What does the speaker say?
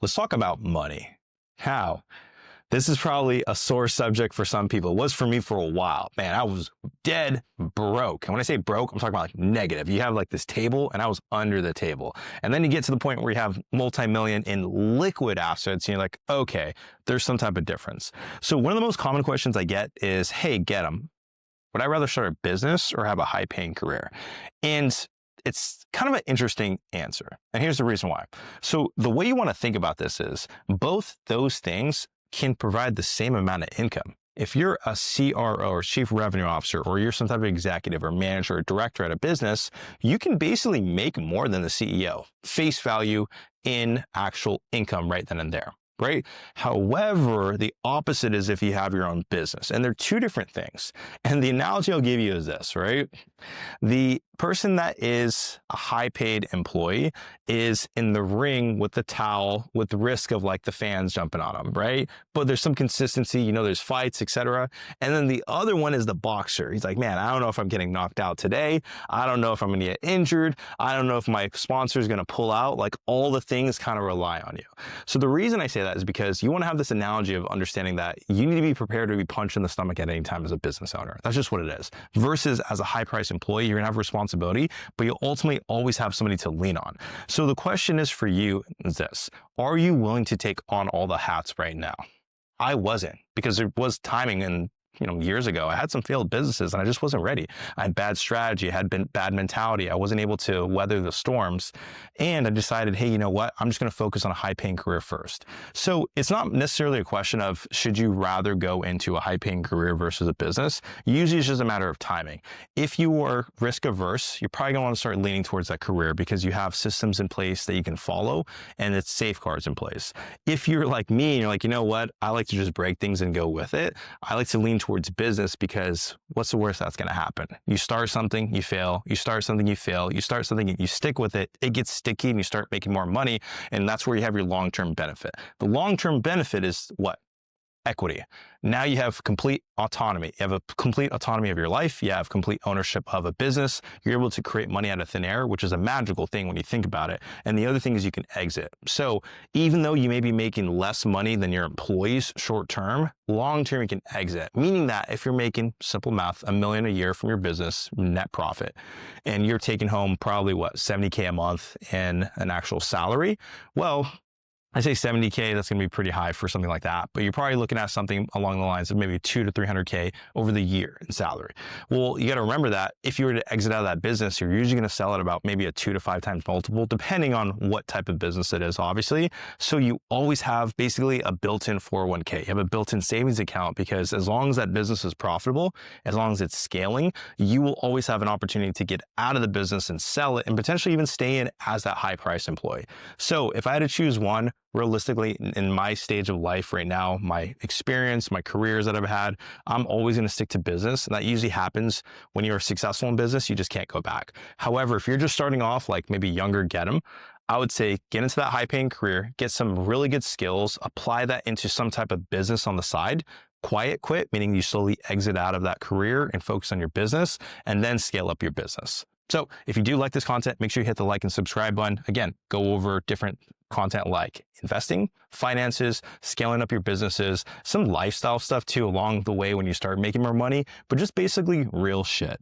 Let's talk about money. How? This is probably a sore subject for some people. It was for me for a while. Man, I was dead broke. And when I say broke, I'm talking about like negative. You have like this table and I was under the table. And then you get to the point where you have multi-million in liquid assets and you're like, okay, there's some type of difference. So one of the most common questions I get is, hey, get them. Would I rather start a business or have a high paying career? And it's kind of an interesting answer. And here's the reason why. So the way you want to think about this is both those things can provide the same amount of income. If you're a CRO or chief revenue officer, or you're some type of executive or manager or director at a business, you can basically make more than the CEO, face value in actual income right then and there. Right? However, the opposite is if you have your own business, and they're two different things. And the analogy I'll give you is this, right? The person that is a high paid employee is in the ring with the towel with the risk of like the fans jumping on them, right? But there's some consistency, you know, there's fights, etc. And then the other one is the boxer. He's like, man, I don't know if I'm getting knocked out today. I don't know if I'm going to get injured. I don't know if my sponsor is going to pull out. Like all the things kind of rely on you. So the reason I say that is because you want to have this analogy of understanding that you need to be prepared to be punched in the stomach at any time as a business owner. That's just what it is. Versus as a high price employee, you're going to have responsibility, but you'll ultimately always have somebody to lean on. So the question is for you is this: are you willing to take on all the hats right now? I wasn't, because there was timing and years ago, I had some failed businesses and I just wasn't ready. I had bad strategy, I had bad mentality. I wasn't able to weather the storms. And I decided, hey, you know what? I'm just going to focus on a high paying career first. So it's not necessarily a question of should you rather go into a high paying career versus a business. Usually it's just a matter of timing. If you are risk averse, you're probably going to want to start leaning towards that career because you have systems in place that you can follow and it's safeguards in place. If you're like me and you're like, you know what? I like to just break things and go with it. I like to lean towards business because what's the worst that's going to happen? You start something, you fail. You start something, you fail. You start something, you stick with it. It gets sticky and you start making more money. And that's where you have your long-term benefit. The long-term benefit is what? Equity. Now you have complete autonomy. You have a complete autonomy of your life. You have complete ownership of a business. You're able to create money out of thin air, which is a magical thing when you think about it. And the other thing is you can exit. So even though you may be making less money than your employees short term, long term you can exit. Meaning that if you're making, simple math, $1 million a year from your business net profit, and you're taking home probably what, $70K a month in an actual salary, well, I say $70K, that's going to be pretty high for something like that, but you're probably looking at something along the lines of maybe $200 to $300K over the year in salary. Well, you got to remember that if you were to exit out of that business, you're usually going to sell at about maybe a 2 to 5 times multiple, depending on what type of business it is, obviously. So you always have basically a built-in 401k. You have a built-in savings account because as long as that business is profitable, as long as it's scaling, you will always have an opportunity to get out of the business and sell it and potentially even stay in as that high price employee. So if I had to choose one, realistically, in my stage of life right now, my experience, my careers that I've had, I'm always going to stick to business. And that usually happens when you're successful in business, you just can't go back. However, if you're just starting off, like maybe younger, get them, I would say get into that high paying career, get some really good skills, apply that into some type of business on the side, quiet quit, meaning you slowly exit out of that career and focus on your business, and then scale up your business. So if you do like this content, make sure you hit the like and subscribe button. Again, go over different content like investing, finances, scaling up your businesses, some lifestyle stuff too along the way when you start making more money, but just basically real shit.